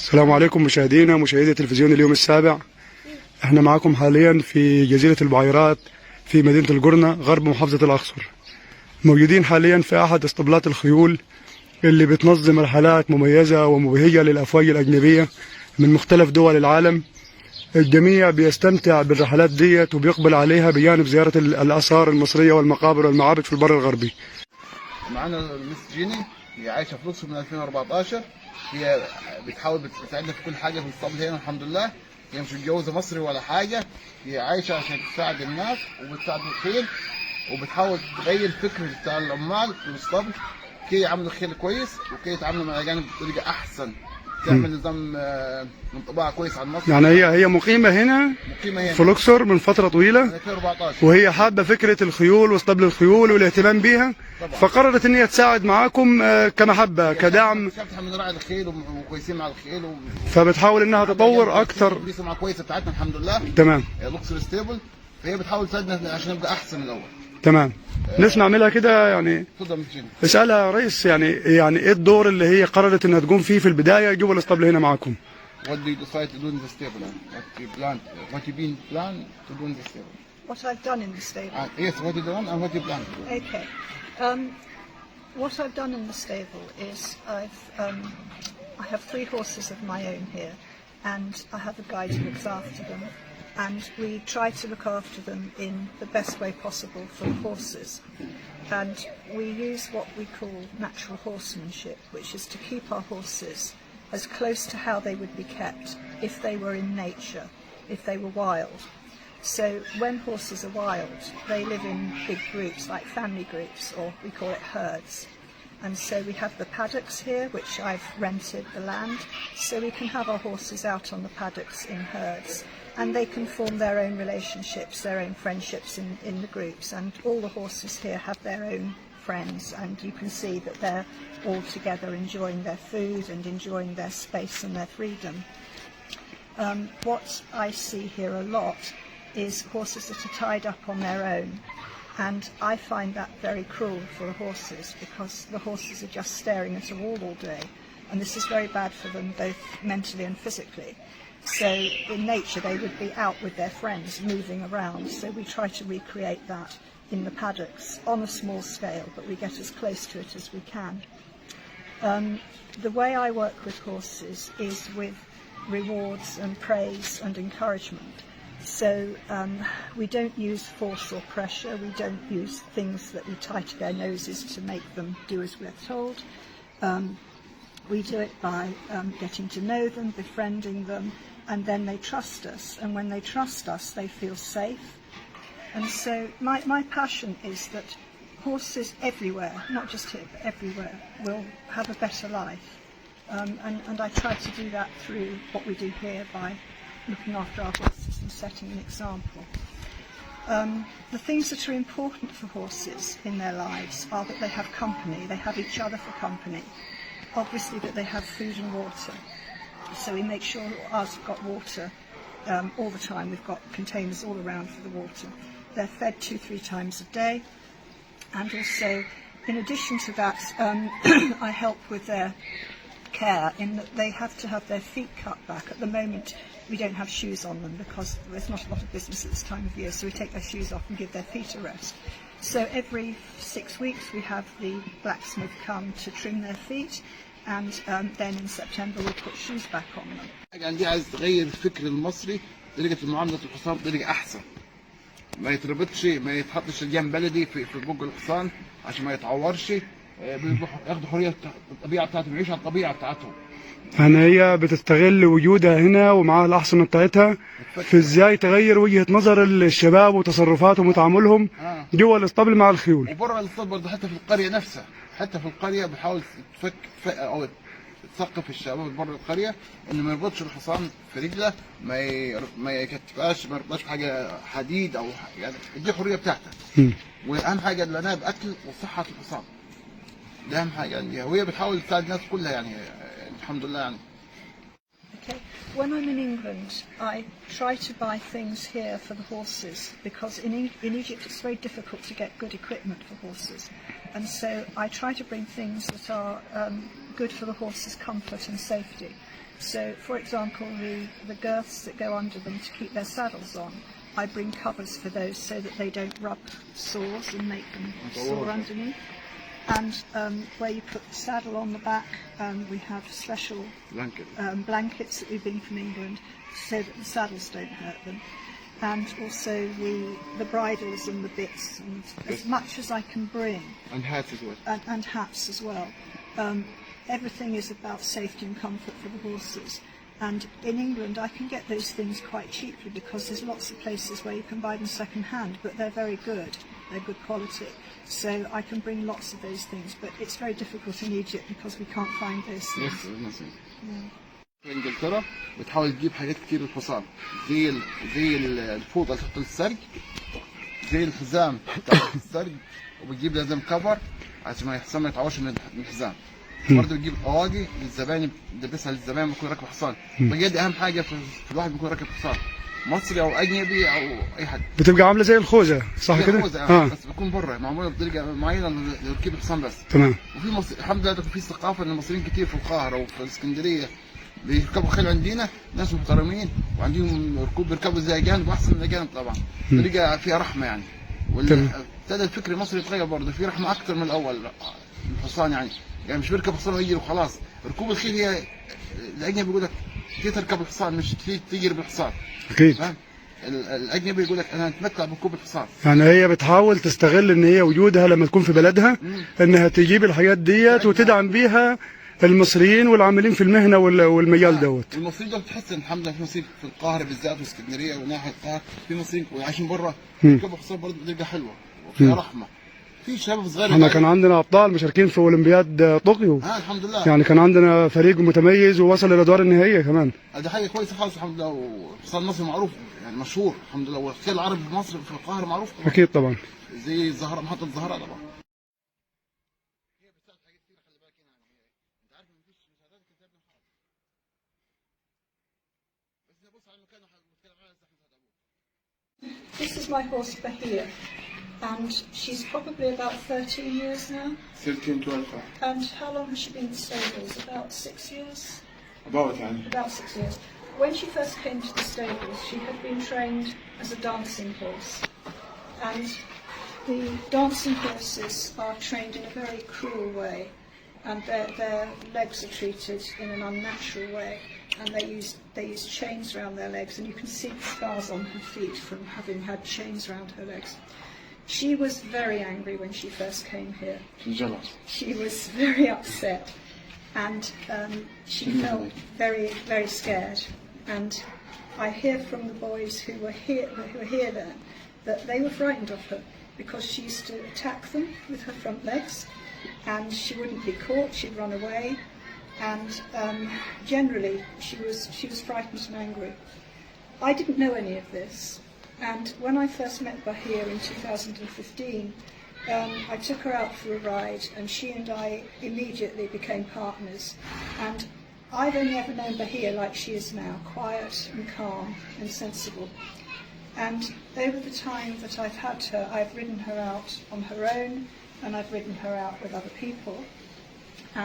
السلام عليكم مشاهدي تلفزيون اليوم السابع. احنا معاكم حاليا في جزيرة البعيرات في مدينة القرنة غرب محافظة الأقصر. موجودين حاليا في أحد اسطبلات الخيول اللي بتنظم رحلات مميزة ومبهجة للأفواج الأجنبية من مختلف دول العالم. الجميع بيستمتع بالرحلات ديت وبيقبل عليها بجانب زيارة الآثار المصرية والمقابر والمعابد في البر الغربي. معانا المس جيني، هي عايشة في الأقصر من 2014. هي بتحاول بتساعدنا في كل حاجة في الاسطبل هنا الحمد لله. هي مش متجوزة مصري ولا حاجة، هي عايشة عشان تساعد الناس وبتساعد الخيل، وبتحاول تغير الفكر بتاع العمال في الاسطبل كي يعملوا خيل كويس وكي يتعاملوا مع الأجانب بطريقة أحسن، تعمل نظام انطباع كويس عن مصر. يعني هي مقيمة هنا في الأقصر من فترة طويلة 2014، وهي حابة فكرة الخيول واسطبل الخيول والاهتمام بيها طبعا. فقررت ان هي تساعد معاكم كمحبة كدعم. شافتها من راعي الخيل وكويسين مع الخيل فبتحاول انها تطور اكثر. السمعة كويسة بتاعتنا الحمد لله. تمام. الأقصر ستيبل، فهي بتحاول تساعدنا عشان نبقى احسن من الاول. تمام. نسمع منها كده يعني. اسألها يا ريس، يعني ايه الدور اللي هي قررت انها تقوم فيه في البداية جوه الاسطبل هنا معاكم؟ What do you decide to do in the stable? What you been plan to do in the stable? What I've done in the stable? Yes, what you done and what you plan to do. Okay. What I've done in the stable is I have 3 horses of my own here, and I have a guide who looks after them, and we try to look after them in the best way possible for the horses. And we use what we call natural horsemanship, which is to keep our horses as close to how they would be kept if they were in nature, if they were wild. So when horses are wild, they live in big groups, like family groups, or we call it herds. And so we have the paddocks here, which I've rented the land, so we can have our horses out on the paddocks in herds, and they can form their own relationships, their own friendships in the groups, and all the horses here have their own friends, and you can see that they're all together enjoying their food and enjoying their space and their freedom. What I see here a lot is horses that are tied up on their own, and I find that very cruel for the horses, because the horses are just staring at a wall all day, and this is very bad for them both mentally and physically. So in nature they would be out with their friends moving around, so we try to recreate that in the paddocks on a small scale, but we get as close to it as we can. The way I work with horses is with rewards and praise and encouragement. So we don't use force or pressure, we don't use things that we tie to their noses to make them do as we're told. We do it by getting to know them, befriending them, and then they trust us, and when they trust us they feel safe. And so my passion is that horses everywhere, not just here but everywhere, will have a better life. And I try to do that through what we do here by looking after our horses and setting an example. The things that are important for horses in their lives are that they have company, they have each other for company. Obviously that they have food and water. So we make sure ours have got water all the time. We've got containers all around for the water. They're fed 2-3 times a day. And also, in addition to that, I help with their care in that they have to have their feet cut back. At the moment we don't have shoes on them because there's not a lot of business at this time of year, so we take their shoes off and give their feet a rest. So every 6 weeks we have the blacksmith come to trim their feet, and then in September we'll put shoes back on them. عندي عايز تغير الفكر المصري، طريقة معاملة الحصان بطريقة أحسن، ما يتربطش، ما يتحطش الجام بلدي في بوق الحصان عشان ما يتعورش، ياخدوا حرية الطبيعة بتاعتهم، يعيشوا على الطبيعة بتاعتهم. يعني هي بتستغل وجودها هنا ومعاها الأحصنة بتاعتها في ازاي تغير وجهة نظر الشباب وتصرفاتهم وتعاملهم جوه الاسطبل مع الخيول. وبره الاسطبل برضه، حتى في القرية نفسها، حتى في القرية بحاول أو تثقف الشباب بره القرية إنه ما يربطش الحصان في رجله، ما يكتفهاش، ما يربطش بحاجة حديد أو يعني دي حرية بتاعتها. وأهم حاجة العناية بأكل وصحة الحصان. ده أهم حاجة يعني، وهي بتحاول تساعد الناس كلها يعني الحمد لله يعني. Okay. When I'm in England, I try to buy things here for the horses, because in Egypt it's very difficult to get good equipment for horses, and so I try to bring things that are good for the horses' comfort and safety. So, for example, the girths that go under them to keep their saddles on, I bring covers for those so that they don't rub sores and make them sore underneath. And where you put the saddle on the back, we have special blankets that we bring from England so that the saddles don't hurt them. And also the bridles and the bits, and as much as I can bring. And hats as well. And hats as well. Everything is about safety and comfort for the horses. And in England I can get those things quite cheaply because there's lots of places where you can buy them second hand, but they're very good. They're good quality. So I can bring lots of those things, but it's very difficult in Egypt because we can't find those things. في انجلترا بتحاول تجيب حاجات كتير للحصان زي الفوطه اللي تحط السرج، زي الحزام بتاع السرج، وبتجيب لازم كفر عشان ما الحصان ما يتعورش من الحزام. برضه بتجيب قواقي للزباين بتلبسها للزباين لما يكون راكب حصان. بجد اهم حاجه في الواحد بيكون راكب حصان مصري او اجنبي او اي حد. بتبقى عامله زي الخوذه صح كده؟ بس بتكون بره معموله بطريقه معينه لركوب الحصان بس. تمام. وفي الحمد لله في ثقافه ان المصريين كتير في القاهره وفي الاسكندريه بيركبوا خيل عندنا، ناس محترمين وعندهم ركوب بيركبوا زي اجانب واحسن من الاجانب طبعا. طريقه فيها رحمه يعني. وابتدى الفكر المصري يتغير برضه، في رحمه اكثر من الاول. الحصان يعني مش بيركب حصان ويجري وخلاص. ركوب الخيل هي الاجنبي بيقول لك تركب الحصان مش تجري بالحصان. اكيد. الاجنبي يقول لك انا اتمتع بركوب الحصان. يعني هي بتحاول تستغل ان هي وجودها لما تكون في بلدها انها تجيب الحاجات ديت وتدعم بيها المصريين والعاملين في المهنه والمجال دوت. المصريين دول تحس ان الحمد لله في مصريين في القاهره بالذات واسكندريه وناحيه القاهره في مصريين عايشين بره بيركبوا حصان برضه بطريقه حلوه وفيها رحمه. في شباب صغير احنا كان عندنا ابطال مشاركين في اولمبياد طوكيو. الحمد لله. يعني كان عندنا فريق متميز ووصل للادوار النهائيه كمان. دي حاجه كويسه خالص الحمد لله. والحصان المصري معروف يعني مشهور الحمد لله، والخيل العربي في مصر في القاهره معروف طبعا. اكيد طبعا. زي الزهراء محطه الزهراء طبعا. This is my horse Bahia, and she's probably about 13 years now. 13, 12. And how long has she been in the stables? About 6 years? About يعني. About 6 years. When she first came to the stables, she had been trained as a dancing horse. And the dancing horses are trained in a very cruel way, and their legs are treated in an unnatural way. And they use chains around their legs, and you can see the scars on her feet from having had chains around her legs. She was very angry when she first came here. She's jealous. She was very upset, and she felt very, very scared. And I hear from the boys who were here then that they were frightened of her because she used to attack them with her front legs, and she wouldn't be caught. She'd run away. And generally she was frightened and angry. I didn't know any of this, and when I first met Bahia in 2015, I took her out for a ride, and she and I immediately became partners. And I've only ever known Bahia like she is now, quiet and calm and sensible. And over the time that I've had her, I've ridden her out on her own, and I've ridden her out with other people.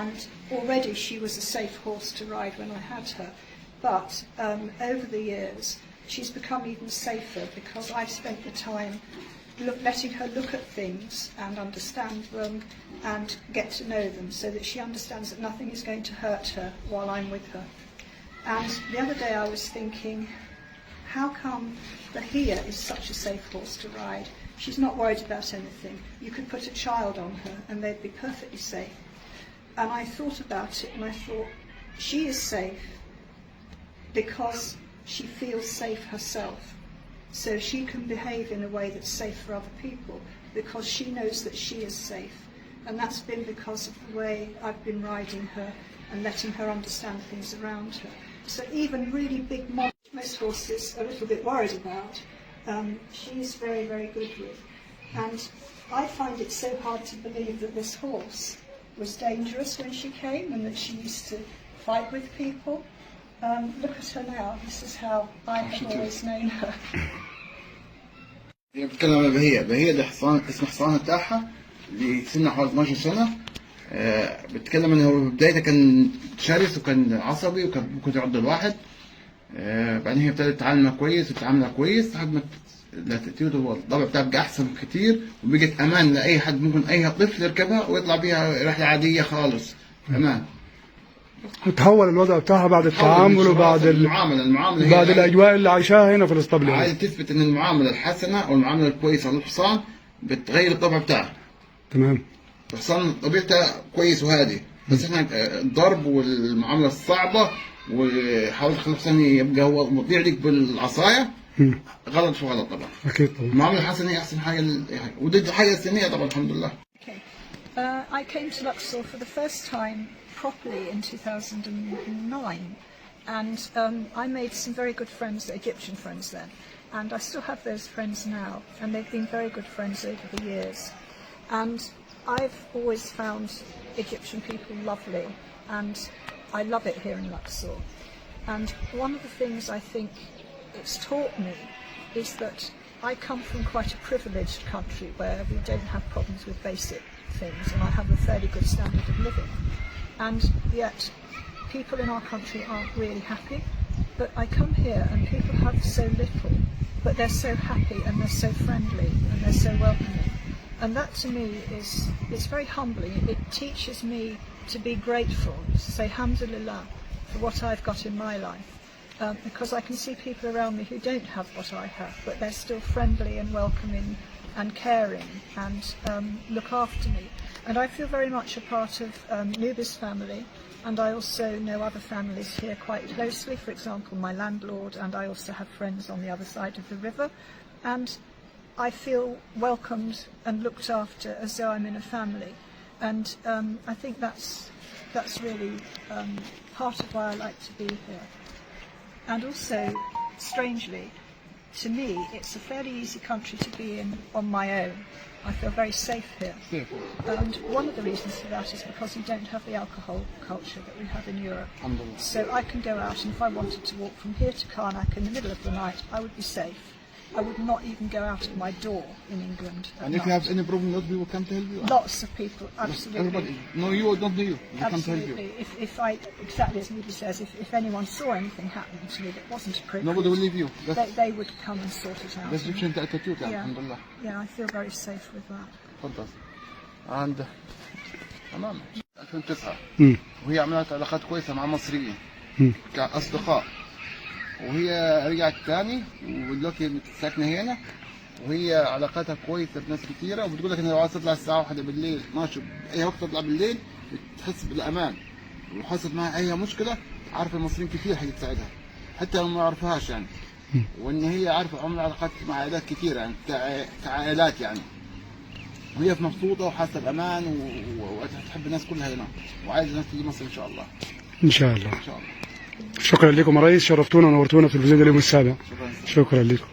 And already she was a safe horse to ride when I had her, but over the years she's become even safer because I've spent the time letting her look at things and understand them and get to know them so that she understands that nothing is going to hurt her while I'm with her. And the other day I was thinking, how come Bahia is such a safe horse to ride? She's not worried about anything. You could put a child on her and they'd be perfectly safe. And I thought about it and I thought, she is safe because she feels safe herself. So she can behave in a way that's safe for other people because she knows that she is safe. And that's been because of the way I've been riding her and letting her understand things around her. So even really big models, most horses are a little bit worried about, she's very, very good with. And I find it so hard to believe that this horse was dangerous when she came and that she used to fight with people. Look at her now. This is how I have always known her. هي بتتكلم عن بهية ده حصان اسمه حصان تاعها اللي سنها حوالي 12 سنة. بتكلم انه هو بدايته كان شرس وكان عصبي وكان ممكن يعض الواحد. بعدين هي ابتدت تعلمها كويس وتعاملها كويس لحد ما الطبع بتاعها بقى احسن كتير، وبقت امان لاي حد، ممكن اي طفل يركبها ويطلع بيها رحله عاديه خالص امان. وتحول الوضع بتاعها بعد التعامل وبعد المعامله بعد الاجواء اللي عايشاها هنا في الاسطبل. عايز تثبت ان المعامله الحسنه او المعامله الكويسه للحصان بتغير الطبع بتاعه. تمام. الحصان طبيعته كويس وهادي، بس احنا الضرب والمعامله الصعبه وحاول تخلي الحصان يبقى هو مطيع لك بالعصايه غلط في غلط طبعا. اكيد طبعا. المعامله الحسنه هي احسن حاجه ودي حاجه سنيه طبعا الحمد لله. Okay. I came to Luxor for the first time properly in 2009, and I made some very good friends, Egyptian friends then, and I still have those friends now, and they've been very good friends over the years. And I've always found Egyptian people lovely, and I love it here in Luxor. And one of the things I think it's taught me is that I come from quite a privileged country where we don't have problems with basic things, and I have a fairly good standard of living. And yet people in our country aren't really happy. But I come here and people have so little, but they're so happy and they're so friendly and they're so welcoming. And that to me is very humbling. It teaches me to be grateful, to say alhamdulillah for what I've got in my life. Because I can see people around me who don't have what I have, but they're still friendly and welcoming and caring and look after me. And I feel very much a part of Nubi's family, and I also know other families here quite closely, for example my landlord, and I also have friends on the other side of the river. And I feel welcomed and looked after as though I'm in a family. And I think that's really part of why I like to be here. And also, strangely, to me, it's a fairly easy country to be in on my own. I feel very safe here. And one of the reasons for that is because you don't have the alcohol culture that we have in Europe. So I can go out, and if I wanted to walk from here to Qanat in the middle of the night, I would be safe. I would not even go out of my door in England. And if you have any problem, those people come to help you? Lots of people, absolutely. Everybody, know you or don't know you, they come to help you. If I, exactly as Nubi says, if anyone saw anything happening to me that wasn't appropriate, nobody will leave you. They would come and sort it out. That's Egyptian attitude, الحمد لله. Yeah, I feel very safe with that. تفضل. عند تمام 2009 وهي عملت علاقات كويسة مع مصريين كأصدقاء، وهي رجعت تاني ودلوقتي ساكنة هنا، وهي علاقاتها كويسة بناس كتيرة، وبتقول لك إن لو عايز تطلع الساعة 1 بالليل 12 أي وقت تطلع بالليل بتحس بالأمان، ولو حصلت معها أي مشكلة عارفة المصريين كتير حتساعدها حتى لو ما يعرفوهاش يعني، وإن هي عارفة عمل علاقات مع عائلات كتيرة يعني كعائلات يعني، وهي مبسوطة وحاسة بأمان وتحب الناس كلها هنا، وعايزة الناس تيجي مصر إن شاء الله. إن شاء الله. إن شاء الله. شكرا لكم يا ريس، شرفتونا ونورتونا في تلفزيون اليوم السابع. شكرا لكم.